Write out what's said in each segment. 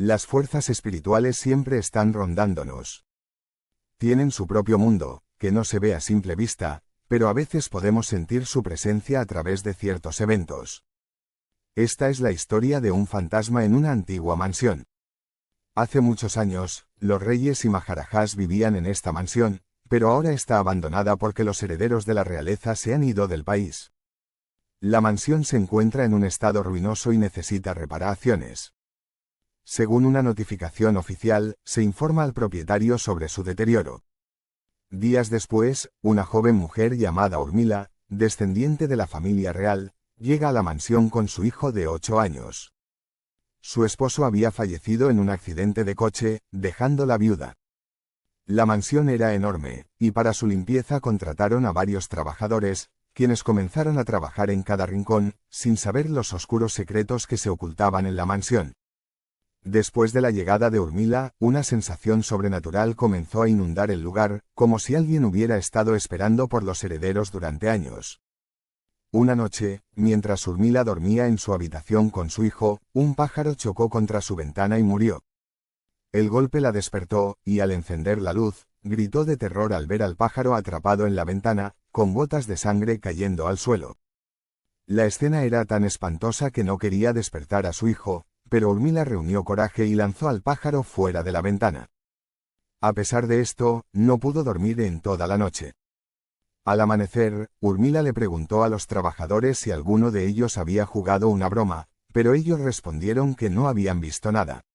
Las fuerzas espirituales siempre están rondándonos. Tienen su propio mundo, que no se ve a simple vista, pero a veces podemos sentir su presencia a través de ciertos eventos. Esta es la historia de un fantasma en una antigua mansión. Hace muchos años, los reyes y maharajas vivían en esta mansión, pero ahora está abandonada porque los herederos de la realeza se han ido del país. La mansión se encuentra en un estado ruinoso y necesita reparaciones. Según una notificación oficial, se informa al propietario sobre su deterioro. Días después, una joven mujer llamada Urmila, descendiente de la familia real, llega a la mansión con su hijo de 8 años. Su esposo había fallecido en un accidente de coche, dejándola viuda. La mansión era enorme, y para su limpieza contrataron a varios trabajadores, quienes comenzaron a trabajar en cada rincón, sin saber los oscuros secretos que se ocultaban en la mansión. Después de la llegada de Urmila, una sensación sobrenatural comenzó a inundar el lugar, como si alguien hubiera estado esperando por los herederos durante años. Una noche, mientras Urmila dormía en su habitación con su hijo, un pájaro chocó contra su ventana y murió. El golpe la despertó, y al encender la luz, gritó de terror al ver al pájaro atrapado en la ventana, con gotas de sangre cayendo al suelo. La escena era tan espantosa que no quería despertar a su hijo, pero Urmila reunió coraje y lanzó al pájaro fuera de la ventana. A pesar de esto, no pudo dormir en toda la noche. Al amanecer, Urmila le preguntó a los trabajadores si alguno de ellos había jugado una broma, pero ellos respondieron que no habían visto nada.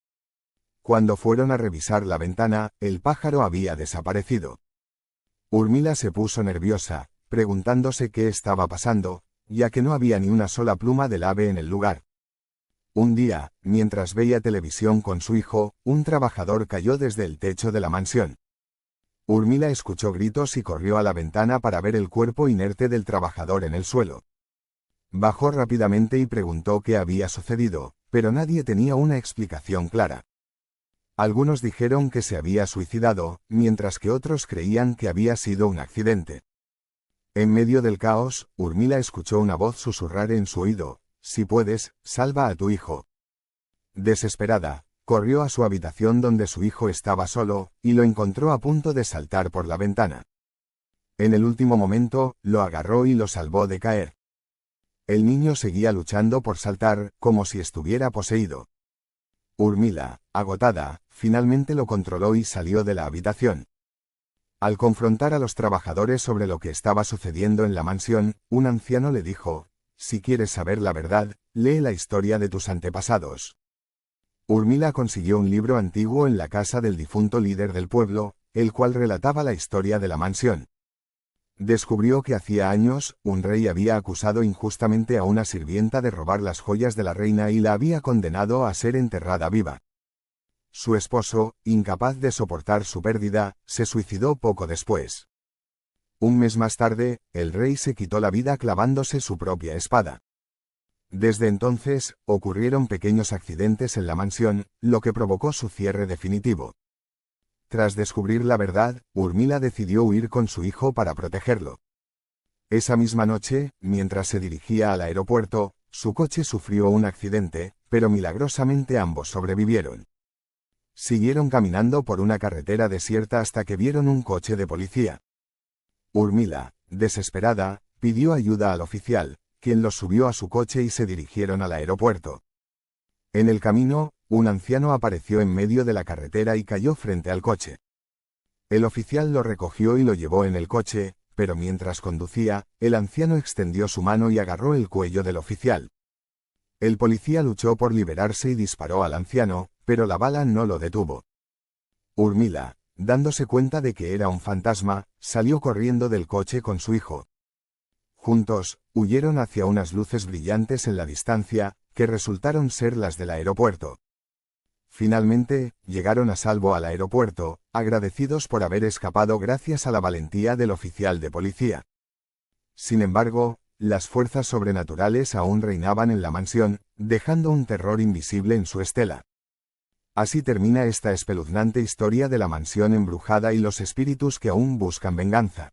Cuando fueron a revisar la ventana, el pájaro había desaparecido. Urmila se puso nerviosa, preguntándose qué estaba pasando, ya que no había ni una sola pluma del ave en el lugar. Un día, mientras veía televisión con su hijo, un trabajador cayó desde el techo de la mansión. Urmila escuchó gritos y corrió a la ventana para ver el cuerpo inerte del trabajador en el suelo. Bajó rápidamente y preguntó qué había sucedido, pero nadie tenía una explicación clara. Algunos dijeron que se había suicidado, mientras que otros creían que había sido un accidente. En medio del caos, Urmila escuchó una voz susurrar en su oído: «Si puedes, salva a tu hijo». Desesperada, corrió a su habitación donde su hijo estaba solo, y lo encontró a punto de saltar por la ventana. En el último momento, lo agarró y lo salvó de caer. El niño seguía luchando por saltar, como si estuviera poseído. Urmila, agotada, finalmente lo controló y salió de la habitación. Al confrontar a los trabajadores sobre lo que estaba sucediendo en la mansión, un anciano le dijo: «Si quieres saber la verdad, lee la historia de tus antepasados». Urmila consiguió un libro antiguo en la casa del difunto líder del pueblo, el cual relataba la historia de la mansión. Descubrió que hacía años, un rey había acusado injustamente a una sirvienta de robar las joyas de la reina y la había condenado a ser enterrada viva. Su esposo, incapaz de soportar su pérdida, se suicidó poco después. Un mes más tarde, el rey se quitó la vida clavándose su propia espada. Desde entonces, ocurrieron pequeños accidentes en la mansión, lo que provocó su cierre definitivo. Tras descubrir la verdad, Urmila decidió huir con su hijo para protegerlo. Esa misma noche, mientras se dirigía al aeropuerto, su coche sufrió un accidente, pero milagrosamente ambos sobrevivieron. Siguieron caminando por una carretera desierta hasta que vieron un coche de policía. Urmila, desesperada, pidió ayuda al oficial, quien los subió a su coche y se dirigieron al aeropuerto. En el camino, un anciano apareció en medio de la carretera y cayó frente al coche. El oficial lo recogió y lo llevó en el coche, pero mientras conducía, el anciano extendió su mano y agarró el cuello del oficial. El policía luchó por liberarse y disparó al anciano, pero la bala no lo detuvo. Urmila, dándose cuenta de que era un fantasma, salió corriendo del coche con su hijo. Juntos, huyeron hacia unas luces brillantes en la distancia, que resultaron ser las del aeropuerto. Finalmente, llegaron a salvo al aeropuerto, agradecidos por haber escapado gracias a la valentía del oficial de policía. Sin embargo, las fuerzas sobrenaturales aún reinaban en la mansión, dejando un terror invisible en su estela. Así termina esta espeluznante historia de la mansión embrujada y los espíritus que aún buscan venganza.